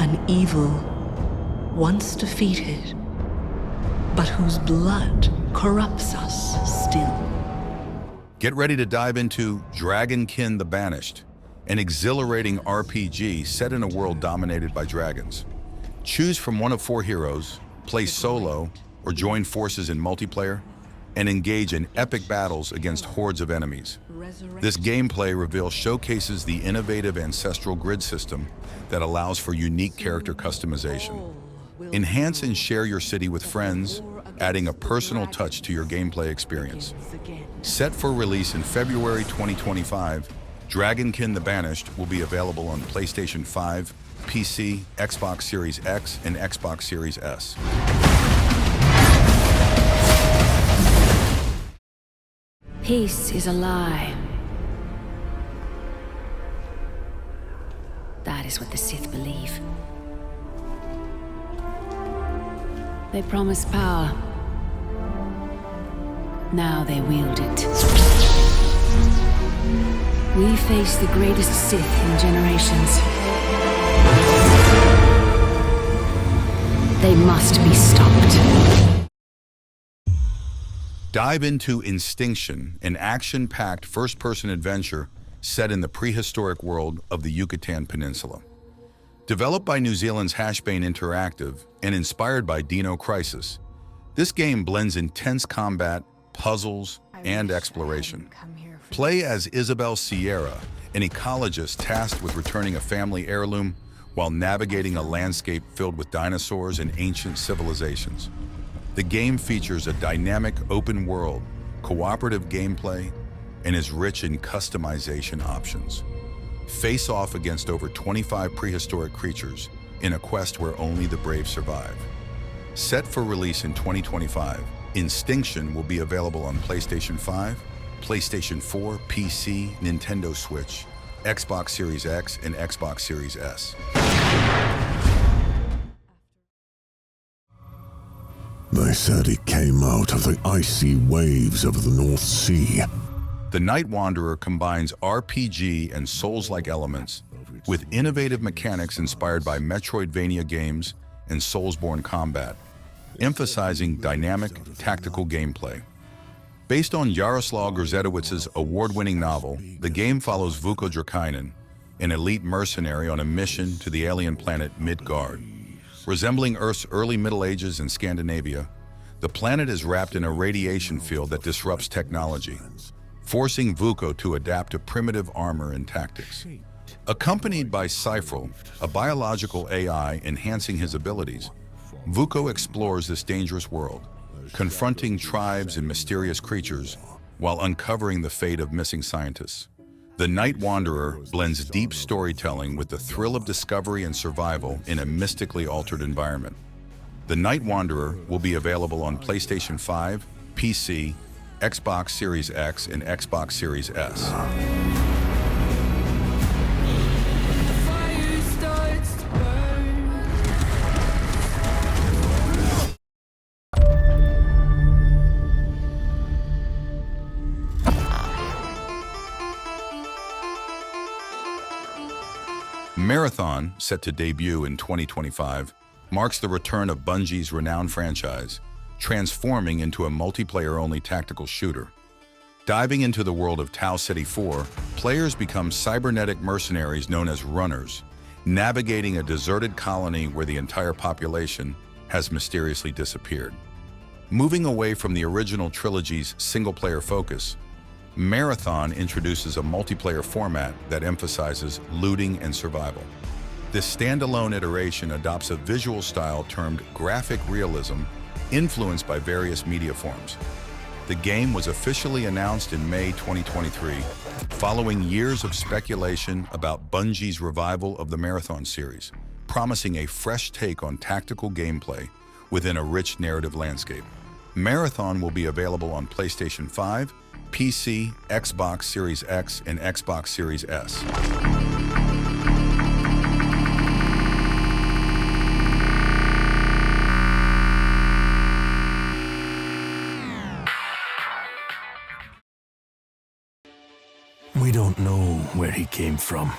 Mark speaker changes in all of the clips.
Speaker 1: An evil once defeated, but whose blood corrupts us still.
Speaker 2: Get ready to dive into Dragonkin the Banished, an exhilarating RPG set in a world dominated by dragons. Choose from one of 4 heroes, play solo, or join forces in multiplayer, and engage in epic battles against hordes of enemies. This gameplay reveal showcases the innovative ancestral grid system that allows for unique character customization. Enhance and share your city with friends, adding a personal touch to your gameplay experience. Set for release in February 2025, Dragonkin the Banished will be available on PlayStation 5, PC, Xbox Series X, and Xbox Series S.
Speaker 3: Peace is a lie. That is what the Sith believe. They promise power. Now they wield it. We face the greatest Sith in generations. They must be stopped.
Speaker 2: Dive into Instinction, an action-packed first-person adventure set in the prehistoric world of the Yucatan Peninsula. Developed by New Zealand's Hashbane Interactive and inspired by Dino Crisis, this game blends intense combat, puzzles, and exploration. Play as Isabel Sierra, an ecologist tasked with returning a family heirloom while navigating a landscape filled with dinosaurs and ancient civilizations. The game features a dynamic open world, cooperative gameplay, and is rich in customization options. Face off against over 25 prehistoric creatures in a quest where only the brave survive. Set for release in 2025, Instinction will be available on PlayStation 5, PlayStation 4, PC, Nintendo Switch, Xbox Series X, and Xbox Series S.
Speaker 4: They said it came out of the icy waves of the North Sea.
Speaker 2: The Night Wanderer combines RPG and Souls-like elements with innovative mechanics inspired by Metroidvania games and Soulsborne combat, emphasizing dynamic, tactical gameplay. Based on Jaroslaw Grzedowicz's award-winning novel, the game follows Vuko Dragonkin, an elite mercenary on a mission to the alien planet Midgard. Resembling Earth's early Middle Ages in Scandinavia, the planet is wrapped in a radiation field that disrupts technology, forcing Vuko to adapt to primitive armor and tactics. Accompanied by Cyphrel, a biological AI enhancing his abilities, Vuko explores this dangerous world, confronting tribes and mysterious creatures while uncovering the fate of missing scientists. The Night Wanderer blends deep storytelling with the thrill of discovery and survival in a mystically altered environment. The Night Wanderer will be available on PlayStation 5, PC, Xbox Series X, and Xbox Series S. Marathon, set to debut in 2025, marks the return of Bungie's renowned franchise, transforming into a multiplayer-only tactical shooter. Diving into the world of Tau Ceti 4, players become cybernetic mercenaries known as Runners, navigating a deserted colony where the entire population has mysteriously disappeared. Moving away from the original trilogy's single-player focus, Marathon introduces a multiplayer format that emphasizes looting and survival. This standalone iteration adopts a visual style termed graphic realism, influenced by various media forms. The game was officially announced in May 2023, following years of speculation about Bungie's revival of the Marathon series, promising a fresh take on tactical gameplay within a rich narrative landscape. Marathon will be available on PlayStation 5, PC, Xbox Series X, and Xbox Series S.
Speaker 5: We don't know where he came from,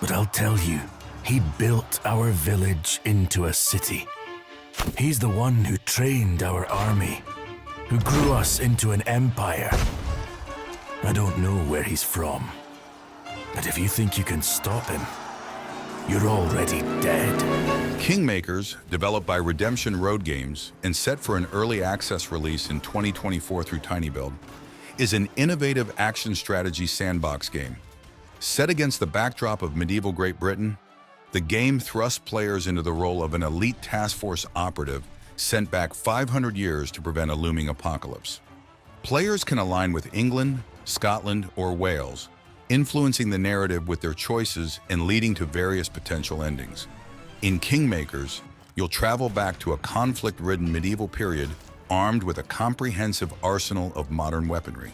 Speaker 5: but I'll tell you, He built our village into a city. He's the one who trained our army, who grew us into an empire. I don't know where he's from, but if you think you can stop him, you're already dead.
Speaker 2: Kingmakers, developed by Redemption Road Games and set for an early access release in 2024 through TinyBuild, is an innovative action strategy sandbox game. Set against the backdrop of medieval Great Britain, the game thrusts players into the role of an elite task force operative sent back 500 years to prevent a looming apocalypse. Players can align with England, Scotland, or Wales, influencing the narrative with their choices and leading to various potential endings. In Kingmakers, you'll travel back to a conflict-ridden medieval period armed with a comprehensive arsenal of modern weaponry.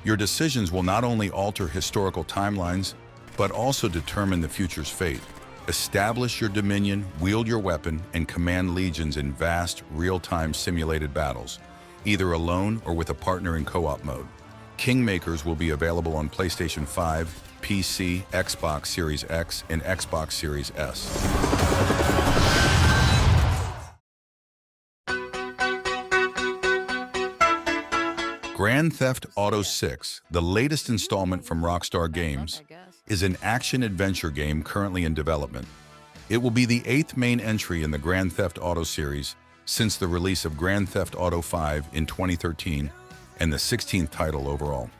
Speaker 2: Your decisions will not only alter historical timelines, but also determine the future's fate. Establish your dominion, wield your weapon, and command legions in vast, real-time simulated battles, either alone or with a partner in co-op mode. Kingmakers will be available on PlayStation 5, PC, Xbox Series X, and Xbox Series S. Grand Theft Auto 6, the latest installment from Rockstar Games, is an action-adventure game currently in development. It will be the 8th main entry in the Grand Theft Auto series since the release of Grand Theft Auto 5 in 2013, and the 16th title overall.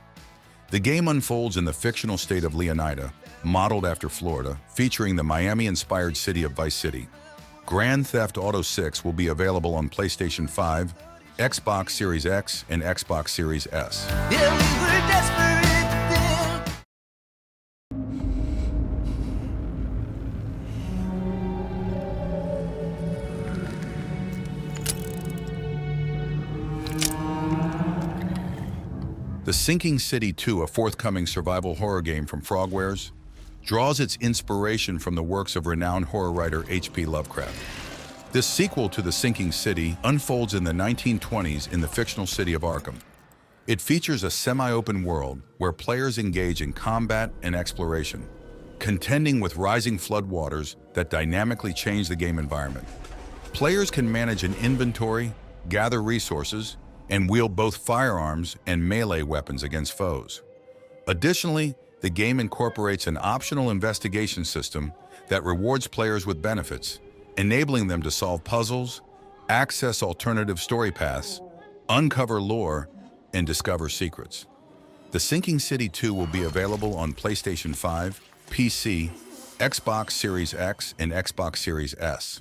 Speaker 2: The game unfolds in the fictional state of Leonida, modeled after Florida, featuring the Miami-inspired city of Vice City. Grand Theft Auto 6 will be available on PlayStation 5, Xbox Series X, and Xbox Series S.
Speaker 6: Yeah, we were desperate then.
Speaker 2: The Sinking City 2, a forthcoming survival horror game from Frogwares, draws its inspiration from the works of renowned horror writer H.P. Lovecraft. This sequel to The Sinking City unfolds in the 1920s in the fictional city of Arkham. It features a semi-open world where players engage in combat and exploration, contending with rising floodwaters that dynamically change the game environment. Players can manage an inventory, gather resources, and wield both firearms and melee weapons against foes. Additionally, the game incorporates an optional investigation system that rewards players with benefits, enabling them to solve puzzles, access alternative story paths, uncover lore, and discover secrets. The Sinking City 2 will be available on PlayStation 5, PC, Xbox Series X, and Xbox Series S.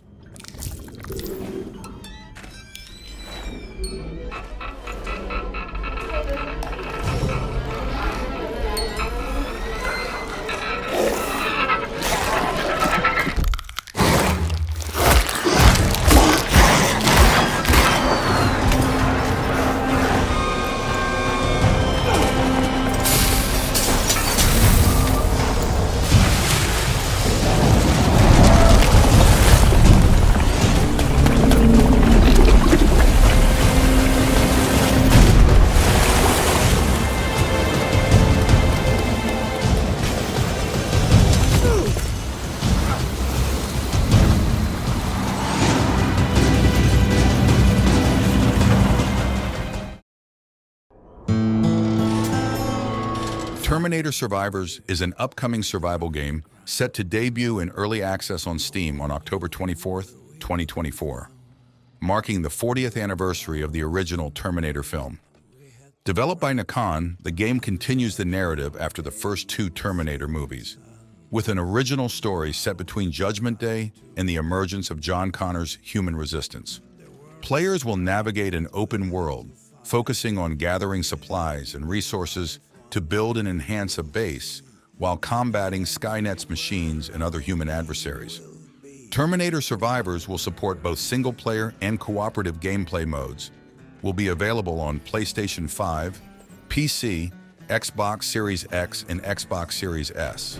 Speaker 2: Terminator Survivors is an upcoming survival game set to debut in early access on Steam on October 24th, 2024, marking the 40th anniversary of the original Terminator film. Developed by Nikon, the game continues the narrative after the first two Terminator movies, with an original story set between Judgment Day and the emergence of John Connor's human resistance. Players will navigate an open world, focusing on gathering supplies and resources to build and enhance a base while combating Skynet's machines and other human adversaries. Terminator Survivors will support both single-player and cooperative gameplay modes, will be available on PlayStation 5, PC, Xbox Series X, and Xbox Series S.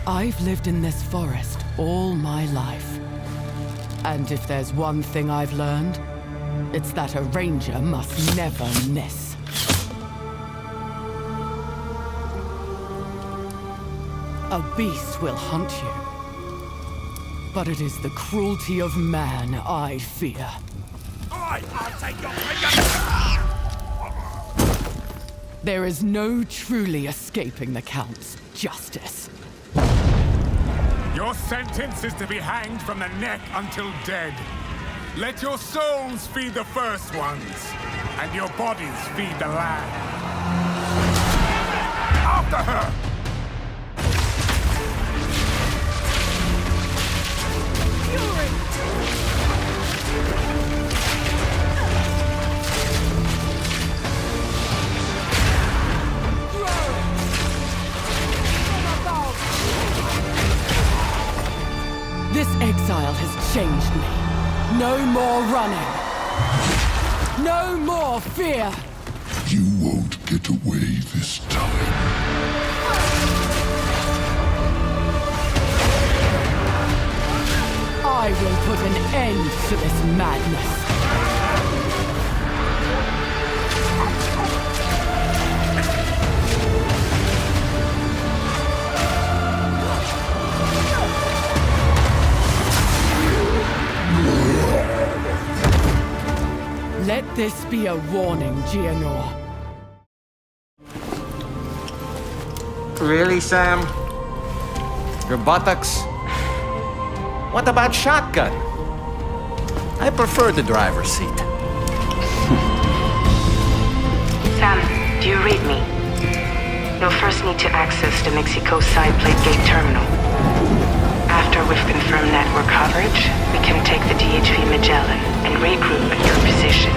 Speaker 7: I've lived in this forest all my life. And if there's one thing I've learned, it's that a ranger must never miss. A beast will hunt you. But it is the cruelty of man I fear.
Speaker 5: I'll take your finger!
Speaker 7: There is no truly escaping the Count's justice.
Speaker 8: Your sentence is to be hanged from the neck until dead. Let your souls feed the first ones, and your bodies feed the land. After her!
Speaker 7: This exile has changed me. No more running. No more fear.
Speaker 4: You won't get away this time.
Speaker 7: I will put an end to this madness. Let this be a warning, Gianor.
Speaker 9: Really, Sam? Your buttocks? What about shotgun? I prefer the driver's seat.
Speaker 10: Sam, do you read me? You'll first need to access the Mexico side plate gate terminal. After we've confirmed network coverage, we can take the DHV Magellan and regroup at your position.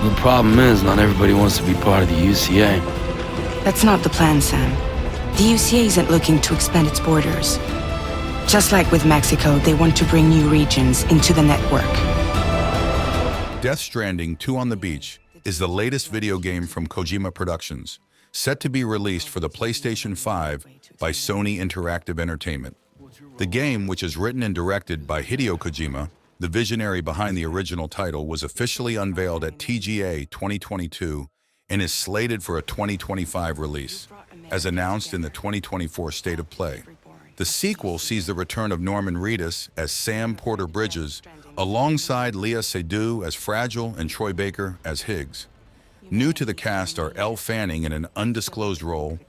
Speaker 11: The problem is, not everybody wants to be part of the UCA.
Speaker 10: That's not the plan, Sam. The UCA isn't looking to expand its borders. Just like with Mexico, they want to bring new regions into the network.
Speaker 2: Death Stranding 2 on the Beach is the latest video game from Kojima Productions, set to be released for the PlayStation 5 by Sony Interactive Entertainment. The game, which is written and directed by Hideo Kojima, the visionary behind the original title, was officially unveiled at TGA 2022 and is slated for a 2025 release, as announced in the 2024 State of Play. The sequel sees the return of Norman Reedus as Sam Porter Bridges, alongside Léa Seydoux as Fragile and Troy Baker as Higgs. New to the cast are Elle Fanning in an undisclosed role,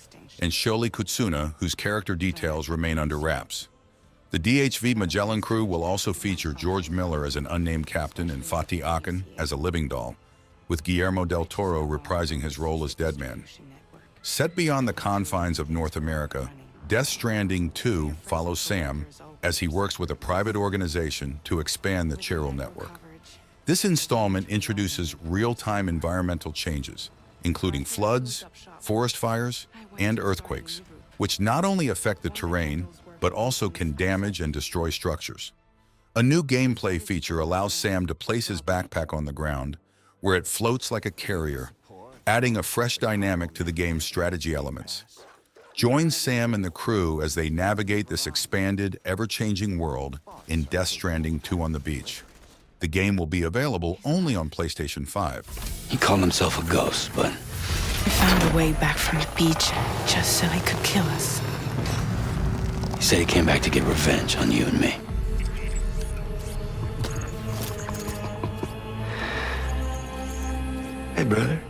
Speaker 2: and Sholi Kutsuna, whose character details remain under wraps. The DHV Magellan crew will also feature George Miller as an unnamed captain and Fatih Akin as a living doll, with Guillermo del Toro reprising his role as Deadman. Set beyond the confines of North America, Death Stranding 2 follows Sam as he works with a private organization to expand the Cheryl network. This installment introduces real-time environmental changes, including floods, forest fires, and earthquakes, which not only affect the terrain, but also can damage and destroy structures. A new gameplay feature allows Sam to place his backpack on the ground, where it floats like a carrier, adding a fresh dynamic to the game's strategy elements. Join Sam and the crew as they navigate this expanded, ever-changing world in Death Stranding 2 on the Beach. The game will be available only on PlayStation 5.
Speaker 11: He called himself a ghost, but...
Speaker 10: He found a way back from the beach just so he could kill us.
Speaker 11: he said he came back to get revenge on you and me.
Speaker 9: Hey, brother.